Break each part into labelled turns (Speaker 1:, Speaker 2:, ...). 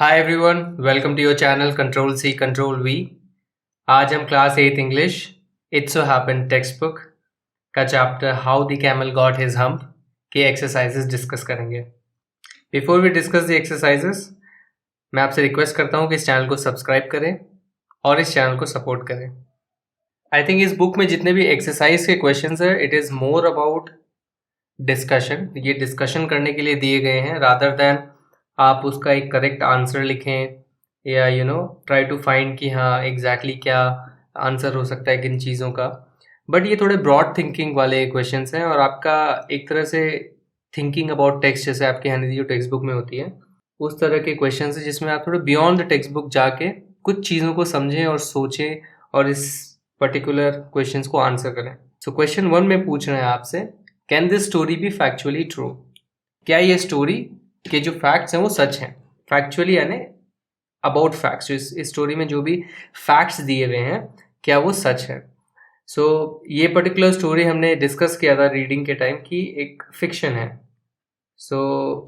Speaker 1: Hi everyone, welcome to your channel control C control V. आज हम class 8 English it's so happen textbook का chapter how the camel got his hump के exercises discuss करेंगे। Before we discuss the exercises, मैं आपसे request करता हूँ कि इस चैनल को सब्सक्राइब करें और इस चैनल को सपोर्ट करें। आई थिंक इस बुक में जितने भी एक्सरसाइज के क्वेश्चंस है, it is more about discussion. ये डिस्कशन करने के लिए दिए गए हैं रादर देन आप उसका एक करेक्ट आंसर लिखें या ट्राई टू फाइंड कि हाँ एग्जैक्टली क्या आंसर हो सकता है किन चीज़ों का। बट ये थोड़े ब्रॉड थिंकिंग वाले क्वेश्चंस हैं और आपका एक तरह से थिंकिंग अबाउट टेक्स्ट, जैसे आपके यहाँ जो टेक्स्ट बुक में होती है उस तरह के क्वेश्चंस हैं जिसमें आप थोड़े बियॉन्ड द टेक्स्ट बुक जाके कुछ चीज़ों को समझें और सोचें और इस पर्टिकुलर क्वेश्चंस को आंसर करें। सो क्वेश्चन 1 में पूछ रहे हैं आपसे, can this story B factually true? क्या ये स्टोरी के जो फैक्ट्स हैं वो सच हैं? फैक्चुअली यानी अबाउट फैक्ट्स, जो इस स्टोरी में जो भी फैक्ट्स दिए हुए हैं क्या वो सच है? सो ये पर्टिकुलर स्टोरी हमने डिस्कस किया था रीडिंग के टाइम कि एक फिक्शन है। सो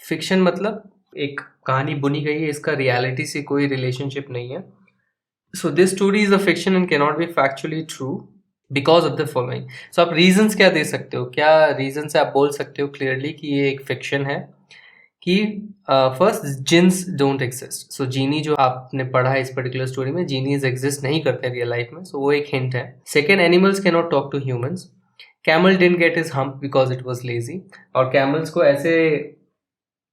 Speaker 1: फिक्शन मतलब एक कहानी बुनी गई है, इसका रियलिटी से कोई रिलेशनशिप नहीं है। So this story is a fiction and can not be factually true because of the following. So आप रीजंस क्या दे सकते हो, क्या रीजन से आप बोल सकते हो क्लियरली कि ये एक फिक्शन है? कि फर्स्ट, जिन्स डोंट एग्जिस्ट। सो जीनी जो आपने पढ़ा है इस पर्टिकुलर स्टोरी में, जीनीज एग्जिस्ट नहीं करते रियल लाइफ में, सो वो एक हिंट है। Second, animals can not talk to humans. Camel didn't get his hump because it was lazy. और कैमल्स को ऐसे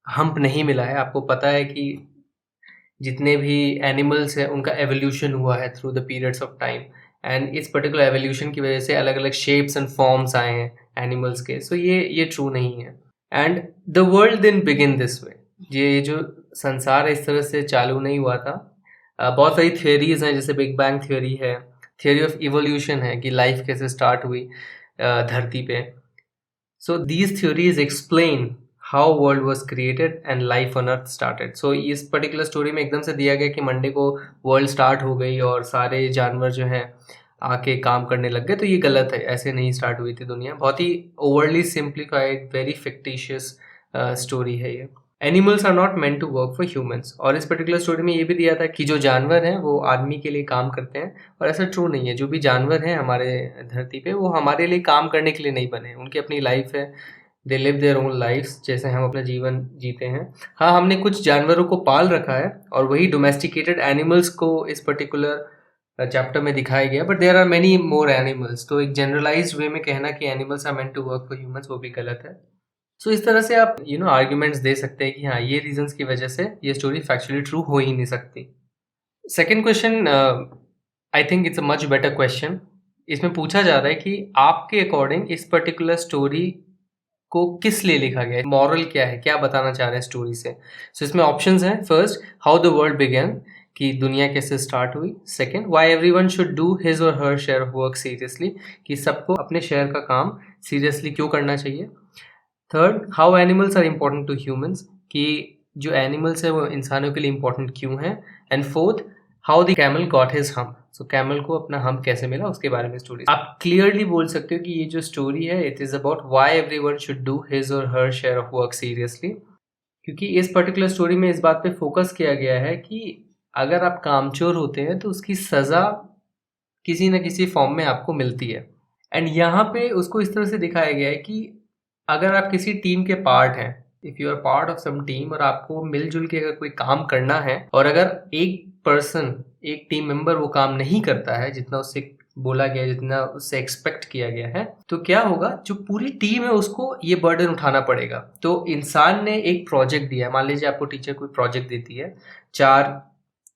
Speaker 1: हम्प नहीं मिला है। आपको पता है कि जितने भी एनिमल्स हैं उनका एवोल्यूशन हुआ है through the periods of time, and इस पर्टिकुलर एवोल्यूशन की वजह से अलग अलग शेप्स एंड फॉर्म्स आए हैं एनिमल्स के। सो ये ट्रू नहीं है। एंड द वर्ल्ड दिन बिगिन दिस वे। ये जो संसार है इस तरह से चालू नहीं हुआ था। बहुत सारी थियोरीज हैं, जैसे बिग बैंग थ्योरी है, थियोरी ऑफ इवोल्यूशन है कि लाइफ कैसे स्टार्ट हुई धरती पे। So these theories explain how world was created and life on earth started. So इस पर्टिकुलर स्टोरी में एकदम से दिया गया कि मंडे को वर्ल्ड स्टार्ट हो गई और सारे जानवर जो हैं आके काम करने लग गए, तो ये गलत है। ऐसे नहीं स्टार्ट हुई थी दुनिया। बहुत ही overly simplified, very fictitious story है ये। Animals are not meant to work for humans. और इस पर्टिकुलर स्टोरी में ये भी दिया था कि जो जानवर हैं वो आदमी के लिए काम करते हैं, और ऐसा ट्रू नहीं है। जो भी जानवर हैं हमारे धरती पे वो हमारे लिए काम करने के लिए नहीं बने, उनकी अपनी लाइफ है, they live their own lifes, जैसे हम अपना जीवन जीते हैं। हाँ, हमने कुछ जानवरों को पाल रखा है और वही डोमेस्टिकेटेड एनिमल्स को इस पर्टिकुलर चैप्टर में दिखाया गया, but there are many more animals. तो एक जनरलाइज्ड वे में कहना कि animals are meant to work for humans, वो भी गलत है। सो इस तरह से आप आर्ग्यूमेंट्स दे सकते हैं कि हाँ ये रीजंस की वजह से ये स्टोरी फैक्चुअली ट्रू हो ही नहीं सकती। Second question, I think it's a much better question. इसमें पूछा जा रहा है कि आपके अकॉर्डिंग इस पर्टिकुलर स्टोरी को किस लिए लिखा गया है, मॉरल क्या है, क्या बताना चाह रहे हैं स्टोरी से। सो इसमें ऑप्शंस हैं। First, how the world began, कि दुनिया कैसे स्टार्ट हुई। Second, why everyone should do his और her share of work seriously, कि सबको अपने शेयर का काम सीरियसली क्यों करना चाहिए। Third, how animals are important to humans, कि जो एनिमल्स है वो इंसानों के लिए इम्पोर्टेंट क्यों हैं। And fourth, how the camel got his hump. So camel को अपना हम्प कैसे मिला उसके बारे में स्टोरी। आप क्लियरली बोल सकते हो कि ये जो स्टोरी है it is about why everyone should do his और her share of work seriously, क्योंकि इस पर्टिकुलर स्टोरी में इस बात पे फोकस किया गया है कि अगर आप कामचोर होते हैं तो उसकी सज़ा किसी न किसी फॉर्म में आपको मिलती है। एंड यहाँ पे उसको इस तरह से दिखाया गया है कि अगर आप किसी टीम के पार्ट हैं, if you are part of some team, और आपको मिलजुल के अगर कोई काम करना है और अगर एक पर्सन, एक टीम मेंबर वो काम नहीं करता है जितना उससे बोला गया, जितना उससे एक्सपेक्ट किया गया है, तो क्या होगा, जो पूरी टीम है उसको ये बर्डन उठाना पड़ेगा। तो इंसान ने एक प्रोजेक्ट दिया है, मान लीजिए आपको टीचर कोई प्रोजेक्ट देती है, 4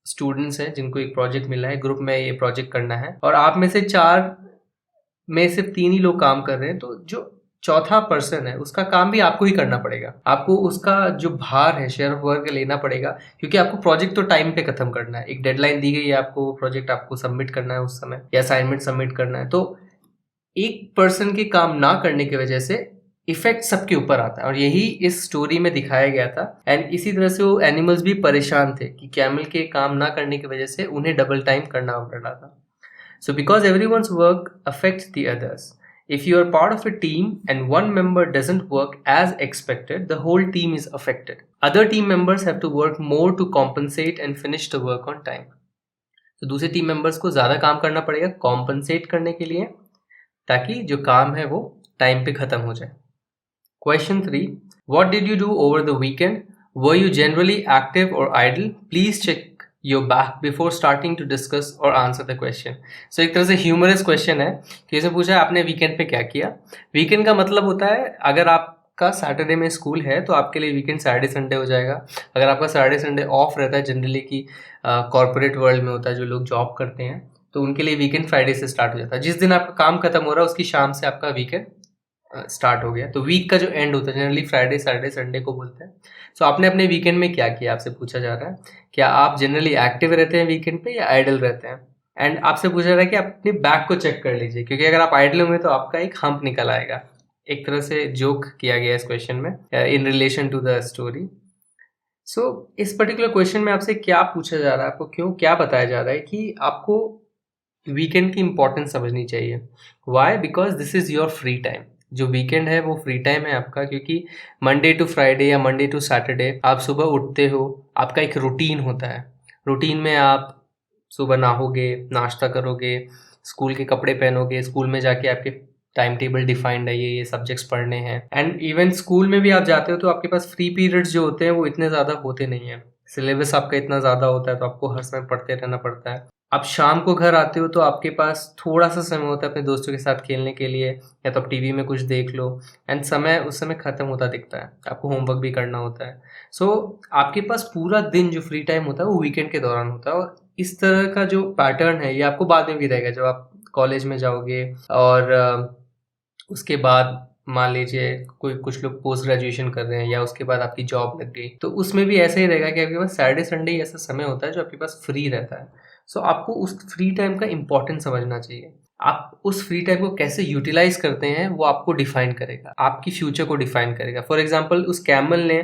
Speaker 1: स्टूडेंट्स हैं जिनको एक प्रोजेक्ट मिला है, ग्रुप में ये प्रोजेक्ट करना है, और आप में से 4 में सिर्फ 3 ही लोग काम कर रहे हैं, तो जो चौथा पर्सन है उसका काम भी आपको ही करना पड़ेगा। आपको उसका जो भार है, शेयर ऑफ वर्क लेना पड़ेगा, क्योंकि आपको प्रोजेक्ट तो टाइम पे खत्म करना है। एक डेडलाइन दी गई है आपको, प्रोजेक्ट आपको सबमिट करना है उस समय, या असाइनमेंट सबमिट करना है। तो एक पर्सन के काम ना करने की वजह से इफेक्ट सबके ऊपर आता है, और यही इस स्टोरी में दिखाया गया था। एंड इसी तरह से वो एनिमल्स भी परेशान थे कि कैमल के काम ना करने की वजह से उन्हें डबल टाइम करना पड़ रहा था। So because everyone's work affects the others, If you are part of a team and one member doesn't work as expected, the whole team is affected. Other team members have to work more to compensate and finish the work on time. तो दूसरे team members को ज़्यादा काम करना पड़ेगा compensate करने के लिए, ताकि जो काम है वो टाइम पे ख़त्म हो जाए. Question 3. What did you do over the weekend? Were you generally active or idle? Please check your back before starting to discuss or answer the question. So एक तरह से ह्यूमरस क्वेश्चन है कि इसमें पूछा है आपने वीकेंड पे क्या किया. वीकेंड का मतलब होता है अगर आपका सैटरडे में स्कूल है तो आपके लिए वीकेंड सैटरडे संडे हो जाएगा. अगर आपका सैटरडे संडे ऑफ रहता है, जनरली की कॉर्पोरेट वर्ल्ड में होता है, जो लोग जॉब करते हैं तो उनके लिए वीकेंड फ्राइडे से स्टार्ट हो जाता है. जिस दिन आपका काम खत्म हो रहा है उसकी शाम से आपका वीकेंड स्टार्ट हो गया. तो वीक का जो एंड होता है जनरली फ्राइडे सैटरडे संडे को बोलते हैं. सो आपने अपने वीकेंड में क्या किया आपसे पूछा जा रहा है. क्या आप जनरली एक्टिव रहते हैं वीकेंड पे या आइडल रहते हैं. एंड आपसे पूछा जा रहा है कि आप अपने बैक को चेक कर लीजिए, क्योंकि अगर आप आइडल होंगे तो आपका एक हम्प निकल आएगा. एक तरह से जोक किया गया इस क्वेश्चन में in relation to the story. So इस पर्टिकुलर क्वेश्चन में आपसे क्या पूछा जा रहा है, आपको क्यों क्या बताया जा रहा है कि आपको वीकेंड की इंपॉर्टेंस समझनी चाहिए. Why? Because this is your free time. जो वीकेंड है वो फ्री टाइम है आपका, क्योंकि मंडे टू फ्राइडे या मंडे टू सैटरडे आप सुबह उठते हो, आपका एक रूटीन होता है. रूटीन में आप सुबह नहाओगे, नाश्ता करोगे, स्कूल के कपड़े पहनोगे, स्कूल में जाके आपके टाइम टेबल डिफाइंड है, ये सब्जेक्ट्स पढ़ने हैं. एंड इवन स्कूल में भी आप जाते हो तो आपके पास फ्री पीरियड्स जो होते हैं वो इतने ज़्यादा होते नहीं हैं. सिलेबस आपका इतना ज़्यादा होता है तो आपको हर समय पढ़ते रहना पड़ता है. आप शाम को घर आते हो तो आपके पास थोड़ा सा समय होता है अपने दोस्तों के साथ खेलने के लिए, या तो आप टीवी में कुछ देख लो. एंड समय उस समय ख़त्म होता दिखता है, आपको होमवर्क भी करना होता है. सो आपके पास पूरा दिन जो फ्री टाइम होता है वो वीकेंड के दौरान होता है. और इस तरह का जो पैटर्न है ये आपको बाद में भी रहेगा जब आप कॉलेज में जाओगे. और उसके बाद मान लीजिए कुछ लोग पोस्ट ग्रेजुएशन कर रहे हैं या उसके बाद आपकी जॉब लग गई, तो उसमें भी ऐसा ही रहेगा कि आपके पास सैटरडे संडे ही ऐसा समय होता है जो आपके पास फ्री रहता है. सो आपको उस फ्री टाइम का इम्पोर्टेंस समझना चाहिए. आप उस फ्री टाइम को कैसे यूटिलाइज करते हैं वो आपको डिफाइन करेगा, आपकी फ्यूचर को डिफाइन करेगा. फॉर एग्जाम्पल उस कैमल ने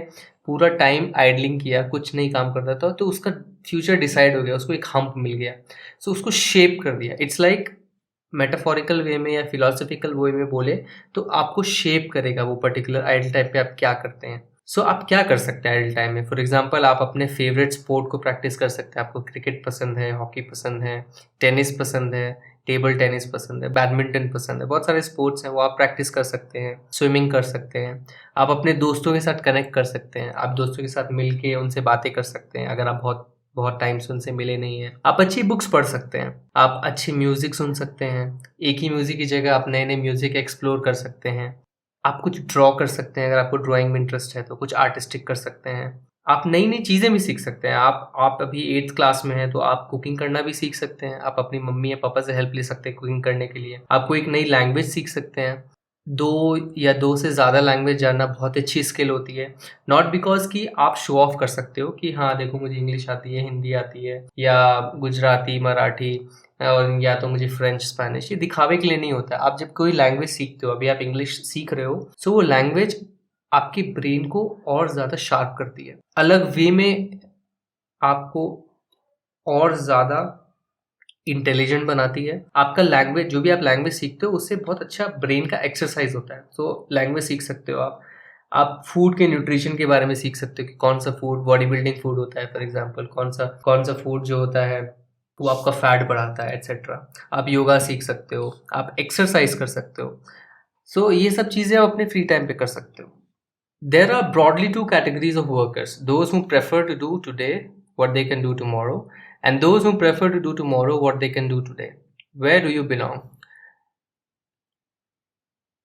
Speaker 1: पूरा टाइम आइडलिंग किया, कुछ नहीं काम करता था, तो उसका फ्यूचर डिसाइड हो गया, उसको एक हम्प मिल गया. सो उसको शेप कर दिया. इट्स लाइक मेटाफोरिकल वे में या फिलोसफिकल वे में बोले तो आपको शेप करेगा वो पर्टिकुलर आइडल टाइम पे आप क्या करते हैं. सो आप क्या कर सकते हैं आइडल टाइम में. फॉर एग्जांपल आप अपने फेवरेट स्पोर्ट को प्रैक्टिस कर सकते हैं. आपको क्रिकेट पसंद है, हॉकी पसंद है, टेनिस पसंद है, टेबल टेनिस पसंद है, बैडमिंटन पसंद है, बहुत सारे स्पोर्ट्स हैं वो आप प्रैक्टिस कर सकते हैं. स्विमिंग कर सकते हैं. आप अपने दोस्तों के साथ कनेक्ट कर सकते हैं. आप दोस्तों के साथ मिल के उनसे बातें कर सकते हैं अगर आप बहुत बहुत टाइम से उनसे मिले नहीं हैं. आप अच्छी बुक्स पढ़ सकते हैं. आप अच्छी म्यूज़िक सुन सकते हैं. एक ही म्यूज़िक की जगह आप नए नए म्यूज़िक एक्सप्लोर कर सकते हैं. आप कुछ ड्रॉ कर सकते हैं, अगर आपको ड्राइंग में इंटरेस्ट है तो कुछ आर्टिस्टिक कर सकते हैं. आप नई नई चीज़ें भी सीख सकते हैं. आप अभी 8th क्लास में हैं तो आप कुकिंग करना भी सीख सकते हैं. आप अपनी मम्मी या पापा से हेल्प ले सकते हैं कुकिंग करने के लिए. आपको एक नई लैंग्वेज सीख सकते हैं. 2 से ज़्यादा लैंग्वेज जानना बहुत अच्छी स्किल होती है. नॉट बिकॉज कि आप शो ऑफ कर सकते हो कि हाँ देखो मुझे इंग्लिश आती है, हिंदी आती है, या गुजराती, मराठी, और या तो मुझे फ्रेंच, स्पेनिश. ये दिखावे के लिए नहीं होता. आप जब कोई लैंग्वेज सीखते हो, अभी आप इंग्लिश सीख रहे हो, सो वो लैंग्वेज आपके ब्रेन को और ज़्यादा शार्प करती है, अलग वे में आपको और ज़्यादा इंटेलिजेंट बनाती है. आपका लैंग्वेज, जो भी आप लैंग्वेज सीखते हो उससे बहुत अच्छा ब्रेन का एक्सरसाइज होता है. तो लैंग्वेज सीख सकते हो आप फूड के न्यूट्रिशन के बारे में सीख सकते हो कि कौन सा फूड बॉडी बिल्डिंग फूड होता है. फॉर एग्जांपल कौन सा फूड जो होता है वो आपका फैट बढ़ाता है, एट्सेट्रा. आप योगा सीख सकते हो, आप एक्सरसाइज कर सकते हो. सो ये सब चीज़ें आप अपने फ्री टाइम पे कर सकते हो. There are broadly 2 categories of workers: those who prefer to do today what they can do tomorrow, and those who prefer to do tomorrow what they can do today. Where do you belong?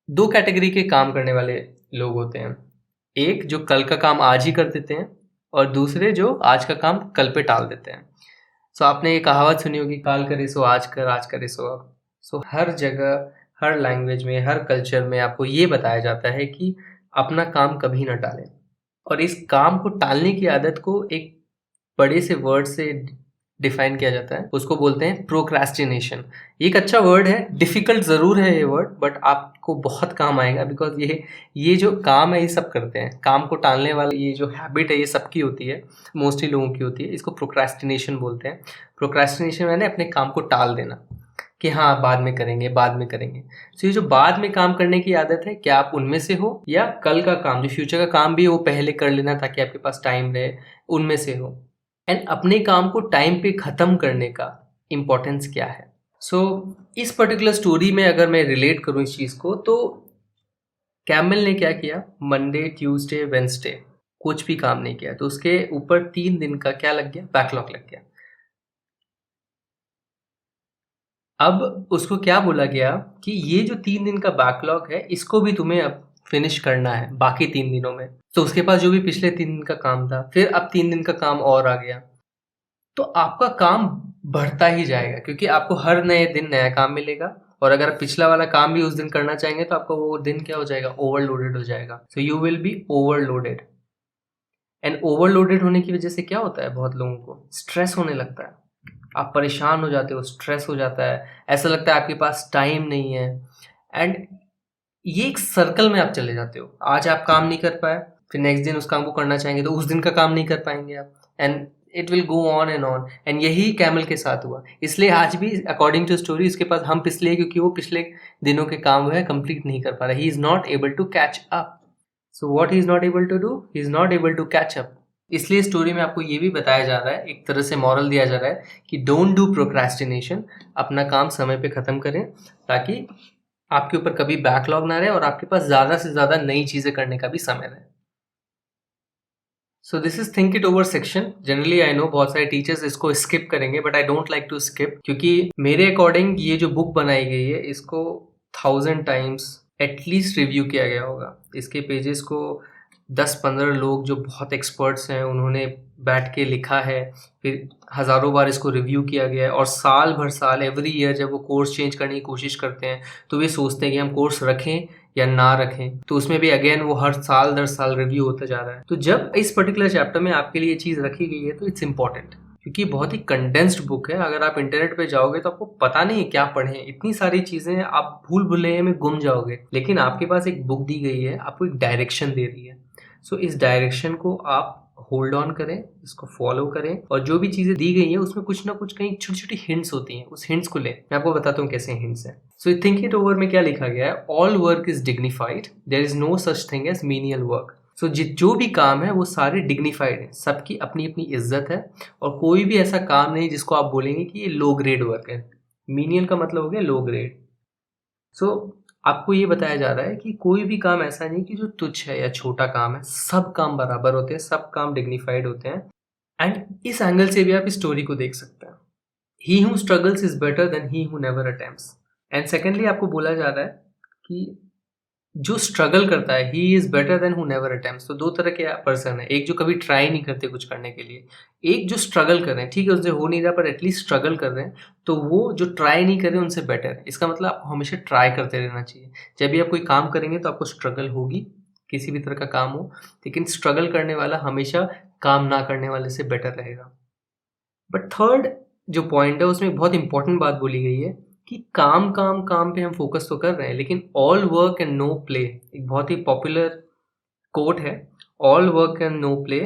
Speaker 1: 2 category के काम करने वाले लोग होते हैं. एक जो कल का काम आज ही कर देते हैं, और दूसरे जो आज का काम कल पे टाल देते हैं. सो आपने ये कहावत सुनी होगी, काल करे सो आज कर, आज करे सो अब. सो हर जगह, हर लैंग्वेज में, हर कल्चर में आपको ये बताया जाता है कि अपना काम कभी ना टालें. और इस काम को टालने की आदत को एक बड़े से वर्ड से डिफाइन किया जाता है, उसको बोलते हैं प्रोक्रेस्टिनेशन. ये एक अच्छा वर्ड है, डिफिकल्ट ज़रूर है ये वर्ड, बट आपको बहुत काम आएगा. बिकॉज ये जो काम है ये सब करते हैं. काम को टालने वाली ये जो हैबिट है ये सबकी होती है, मोस्टली लोगों की होती है. इसको प्रोक्रेस्टिनेशन बोलते हैं. प्रोक्रेस्टिनेशन यानी अपने काम को टाल देना. कि हाँ बाद में करेंगे बाद में करेंगे। तो ये जो बाद में काम करने की आदत है, क्या आप उनमें से हो, या कल का काम जो फ्यूचर का काम भी है वो पहले कर लेना ताकि आपके पास टाइम रहे, उनमें से हो। एंड अपने काम को टाइम पे ख़त्म करने का इम्पोर्टेंस क्या है। सो इस पर्टिकुलर स्टोरी में अगर मैं रिलेट करूँ इस चीज़ को, तो कैमल ने क्या किया, मंडे ट्यूसडे वेंसडे कुछ भी काम नहीं किया, तो उसके ऊपर 3 दिन का क्या लग गया, बैकलॉग लग गया। अब उसको क्या बोला गया कि ये जो 3 दिन का बैकलॉग है इसको भी तुम्हें अब फिनिश करना है बाकी 3 दिनों में। तो उसके पास जो भी पिछले 3 दिन का काम था, फिर अब 3 दिन का काम और आ गया। तो आपका काम बढ़ता ही जाएगा क्योंकि आपको हर नए दिन नया काम मिलेगा, और अगर आप पिछला वाला काम भी उस दिन करना चाहेंगे तो आपका वो दिन क्या हो जाएगा, ओवरलोडेड हो जाएगा। So you will be overloaded. And overloaded होने की वजह से क्या होता है, बहुत लोगों को स्ट्रेस होने लगता है, आप परेशान हो जाते हो, स्ट्रेस हो जाता है, ऐसा लगता है आपके पास टाइम नहीं है। एंड ये एक सर्कल में आप चले जाते हो, आज आप काम नहीं कर पाए, फिर नेक्स्ट दिन उस काम को करना चाहेंगे तो उस दिन का काम नहीं कर पाएंगे आप, and it will go on and on. And यही कैमल के साथ हुआ। इसलिए आज भी अकॉर्डिंग टू स्टोरी उसके पास हम इसलिए क्योंकि वो पिछले दिनों के काम वो है कंप्लीट नहीं कर पा रहा, he is not able to catch up. So what he is not able to do, he is not able to catch up. इसलिए स्टोरी में आपको ये भी बताया जा रहा है, एक तरह से मॉरल दिया जा रहा है कि डोंट डू प्रोक्रेस्टिनेशन, अपना काम समय पे ख़त्म करें ताकि आपके ऊपर कभी बैकलॉग ना रहे और आपके पास ज़्यादा से ज़्यादा नई चीज़ें करने का भी समय रहे। So this is think it over section. Generally I know बहुत सारे टीचर्स इसको स्किप करेंगे, but I don't like to skip, क्योंकि मेरे अकॉर्डिंग ये जो बुक बनाई गई है इसको 1000 टाइम्स एटलीस्ट रिव्यू किया गया होगा। इसके पेजेस को 10-15 लोग जो बहुत एक्सपर्ट्स हैं उन्होंने बैठ के लिखा है, फिर हज़ारों बार इसको रिव्यू किया गया है, और साल भर साल एवरी ईयर जब वो कोर्स चेंज करने की कोशिश करते हैं तो वे सोचते हैं कि हम कोर्स रखें या ना रखें, तो उसमें भी अगेन वो हर साल दर साल रिव्यू होता जा रहा है। तो जब इस पर्टिकुलर चैप्टर में आपके लिए चीज़ रखी गई है तो इट्स इंपॉर्टेंट, क्योंकि बहुत ही कंडेंस्ड बुक है। अगर आप इंटरनेट पे जाओगे तो आपको पता नहीं है क्या पढ़ें, इतनी सारी चीज़ें आप भूल भुलैया में गुम जाओगे। लेकिन आपके पास एक बुक दी गई है, आपको एक डायरेक्शन दे रही है। सो इस डायरेक्शन को आप होल्ड ऑन करें, इसको फॉलो करें, और जो भी चीज़ें दी गई हैं उसमें कुछ ना कुछ कहीं छोटी छोटी हिंट्स होती हैं, उस हिंट्स को लें। मैं आपको बताता हूँ कैसे हिंट्स हैं। सो थिंक इट ओवर में क्या लिखा गया है, all work is dignified, there is no such thing as menial work. So जो भी काम है वो सारे डिग्निफाइड है, सबकी अपनी अपनी इज्जत है, और कोई भी ऐसा काम नहीं जिसको आप बोलेंगे कि ये लो ग्रेड वर्क है। मीनियल का मतलब हो गया लो ग्रेड। सो आपको ये बताया जा रहा है कि कोई भी काम ऐसा नहीं कि जो तुच्छ है या छोटा काम है, सब काम बराबर होते हैं, सब काम डिग्निफाइड होते हैं। एंड इस एंगल से भी आप इस स्टोरी को देख सकते हैं। He who struggles is better than he who never attempts. And secondly आपको बोला जा रहा है कि जो स्ट्रगल करता है he is better then who never attempts. तो दो तरह के पर्सन है, एक जो कभी ट्राई नहीं करते कुछ करने के लिए, एक जो स्ट्रगल कर रहे हैं, ठीक है उनसे हो नहीं रहा पर एटलीस्ट स्ट्रगल कर रहे हैं, तो वो जो ट्राई नहीं कर रहे उनसे बेटर है। इसका मतलब आपको हमेशा ट्राई करते रहना चाहिए। जब भी आप कोई काम करेंगे तो आपको स्ट्रगल होगी, किसी भी तरह का काम हो, लेकिन स्ट्रगल करने वाला हमेशा काम ना करने वाले से बेटर रहेगा। बट थर्ड जो पॉइंट है उसमें बहुत इंपॉर्टेंट बात बोली गई है कि काम काम काम पे हम फोकस तो कर रहे हैं, लेकिन all work and no play, एक बहुत ही पॉपुलर कोट है, all work and no play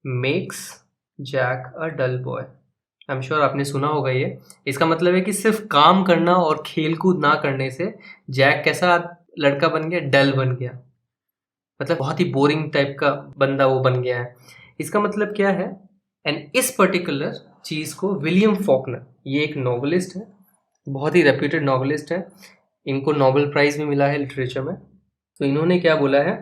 Speaker 1: makes Jack a dull boy. I am sure आपने सुना होगा ये। इसका मतलब है कि सिर्फ काम करना और खेल कूद ना करने से जैक कैसा लड़का बन गया, डल बन गया, मतलब बहुत ही बोरिंग टाइप का बंदा वो बन गया है। इसका मतलब क्या है, एंड इस पर्टिकुलर चीज़ को विलियम फॉकनर, ये एक नॉवलिस्ट है, बहुत ही रेप्यूटेड नॉवलिस्ट है, इनको नोबेल प्राइज भी मिला है लिटरेचर में। तो इन्होंने क्या बोला है,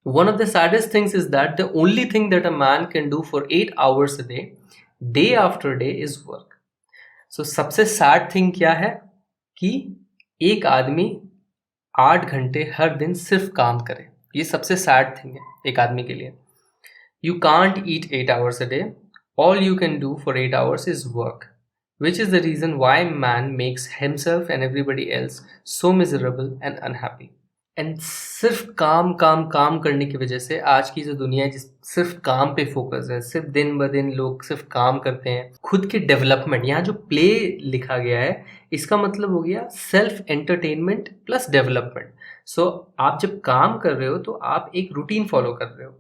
Speaker 1: one of the saddest things is that the only thing that a man can do for 8 hours a day after day is work. So सबसे सैड थिंग क्या है कि एक आदमी 8 घंटे हर दिन सिर्फ काम करे, ये सबसे सैड थिंग है एक आदमी के लिए। You can't eat 8 hours a day. All you can do for 8 hours is work, which is the reason why man makes himself and everybody else so miserable and unhappy. And सिर्फ काम काम काम करने की वजह से आज की जो दुनिया है, जिस सिर्फ काम पे फोकस है, सिर्फ दिन ब दिन लोग सिर्फ काम करते हैं, खुद के डेवलपमेंट, यहाँ जो प्ले लिखा गया है इसका मतलब हो गया सेल्फ एंटरटेनमेंट प्लस डेवलपमेंट। सो आप जब काम कर रहे हो तो आप एक रूटीन फॉलो कर रहे हो,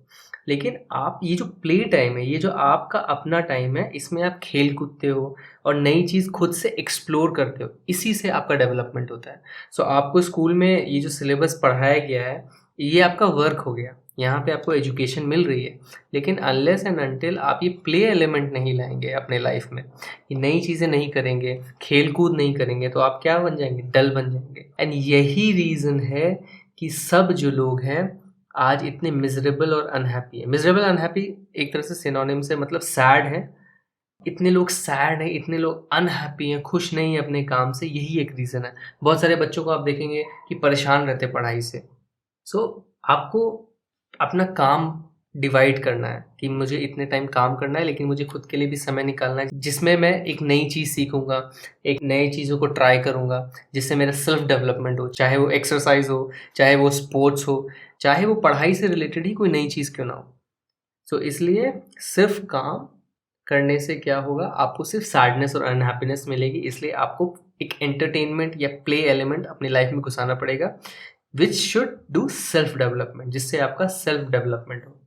Speaker 1: लेकिन आप ये जो प्ले टाइम है, ये जो आपका अपना टाइम है, इसमें आप खेल कूदते हो और नई चीज़ खुद से एक्सप्लोर करते हो, इसी से आपका डेवलपमेंट होता है। सो आपको स्कूल में ये जो सिलेबस पढ़ाया गया है, ये आपका वर्क हो गया, यहाँ पे आपको एजुकेशन मिल रही है। लेकिन अनलेस एंड अनटिल आप ये प्ले एलिमेंट नहीं लाएंगे अपने लाइफ में, ये नई चीज़ें नहीं करेंगे, खेल कूद नहीं करेंगे, तो आप क्या बन जाएंगे? डल बन जाएंगे। एंड यही रीज़न है कि सब जो लोग हैं आज इतने मिजरेबल और अनहैप्पी है। मिजरेबल अनहैप्पी एक तरह से सिनोनिम से मतलब सैड है। इतने लोग सैड हैं, इतने लोग अनहैप्पी हैं, खुश नहीं हैं अपने काम से, यही एक रीज़न है। बहुत सारे बच्चों को आप देखेंगे कि परेशान रहते हैं पढ़ाई से। सो आपको अपना काम डिवाइड करना है कि मुझे इतने टाइम काम करना है, लेकिन मुझे खुद के लिए भी समय निकालना है, जिसमें मैं एक नई चीज़ सीखूंगा, एक नई चीज़ों को ट्राई करूंगा, जिससे मेरा सेल्फ डेवलपमेंट हो, चाहे वो एक्सरसाइज हो, चाहे वो स्पोर्ट्स हो, चाहे वो पढ़ाई से रिलेटेड ही कोई नई चीज़ क्यों ना हो। सो इसलिए सिर्फ काम करने से क्या होगा? आपको सिर्फ सैडनेस और अनहैप्पीनेस मिलेगी। इसलिए आपको एक एंटरटेनमेंट या प्ले एलिमेंट अपनी लाइफ में घुसाना पड़ेगा, which should do self development, जिससे आपका सेल्फ डेवलपमेंट हो।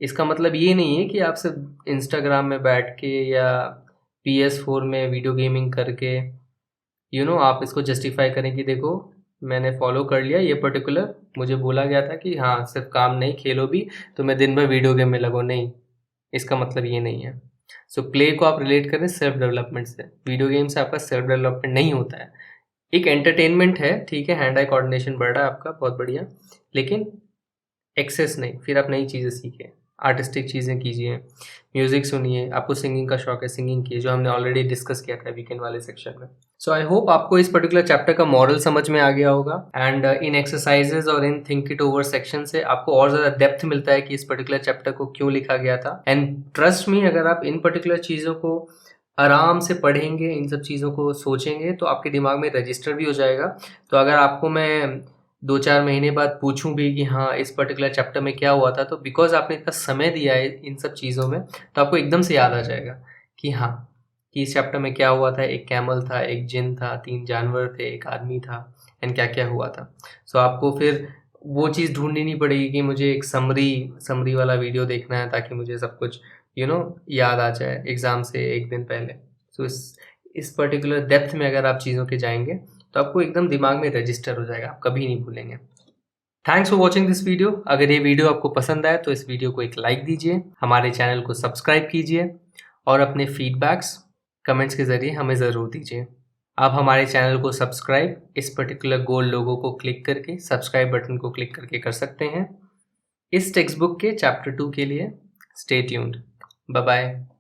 Speaker 1: इसका मतलब ये नहीं है कि आप सिर्फ इंस्टाग्राम में बैठ के या PS4 में वीडियो गेमिंग करके आप इसको जस्टिफाई करें कि देखो मैंने फॉलो कर लिया ये पर्टिकुलर, मुझे बोला गया था कि हाँ सिर्फ काम नहीं खेलो भी, तो मैं दिन भर वीडियो गेम में लगो। नहीं, इसका मतलब ये नहीं है। सो प्ले को आप रिलेट करें सेल्फ डेवलपमेंट से। वीडियो गेम से आपका सेल्फ डेवलपमेंट नहीं होता है, एक एंटरटेनमेंट है, ठीक है, हैंड आई कोऑर्डिनेशन बढ़ रहा है आपका, बहुत बढ़िया, लेकिन एक्सेस नहीं। फिर आप नई चीज़ें सीखें, आर्टिस्टिक चीज़ें कीजिए, म्यूज़िक सुनिए, आपको सिंगिंग का शौक है सिंगिंग कीजिए, जो हमने ऑलरेडी डिस्कस किया था वीकेंड वाले सेक्शन में। सो आई होप आपको इस पर्टिकुलर चैप्टर का मॉरल समझ में आ गया होगा। एंड इन एक्सरसाइजेज और in think it over section से आपको और ज़्यादा डेप्थ मिलता है कि इस पर्टिकुलर चैप्टर को क्यों लिखा गया था। एंड ट्रस्ट मी, अगर आप इन पर्टिकुलर चीज़ों को आराम से पढ़ेंगे, इन सब चीज़ों को सोचेंगे, तो आपके दिमाग में रजिस्टर भी हो जाएगा। तो अगर आपको मैं 2-4 महीने बाद पूछूं भी कि हाँ इस पर्टिकुलर चैप्टर में क्या हुआ था, तो बिकॉज आपने इतना समय दिया है इन सब चीज़ों में, तो आपको एकदम से याद आ जाएगा कि हाँ कि इस चैप्टर में क्या हुआ था। एक कैमल था, एक जिन था, 3 जानवर थे, एक आदमी था, एंड क्या क्या हुआ था। सो आपको फिर वो चीज़ ढूंढनी नहीं पड़ेगी कि मुझे एक समरी वाला वीडियो देखना है ताकि मुझे सब कुछ याद आ जाए एग्ज़ाम से एक दिन पहले। सो इस पर्टिकुलर डेप्थ में अगर आप चीज़ों के जाएंगे तो आपको एकदम दिमाग में रजिस्टर हो जाएगा, आप कभी नहीं भूलेंगे। Thanks for watching this video. अगर ये वीडियो आपको पसंद आए तो इस वीडियो को एक लाइक दीजिए, हमारे चैनल को सब्सक्राइब कीजिए और अपने फीडबैक्स कमेंट्स के ज़रिए हमें ज़रूर दीजिए। आप हमारे चैनल को सब्सक्राइब इस पर्टिकुलर गोल लोगो को क्लिक करके, सब्सक्राइब बटन को क्लिक करके कर सकते हैं। इस टेक्स्ट बुक के चैप्टर 2 के लिए स्टे ट्यून्ड। Bye bye.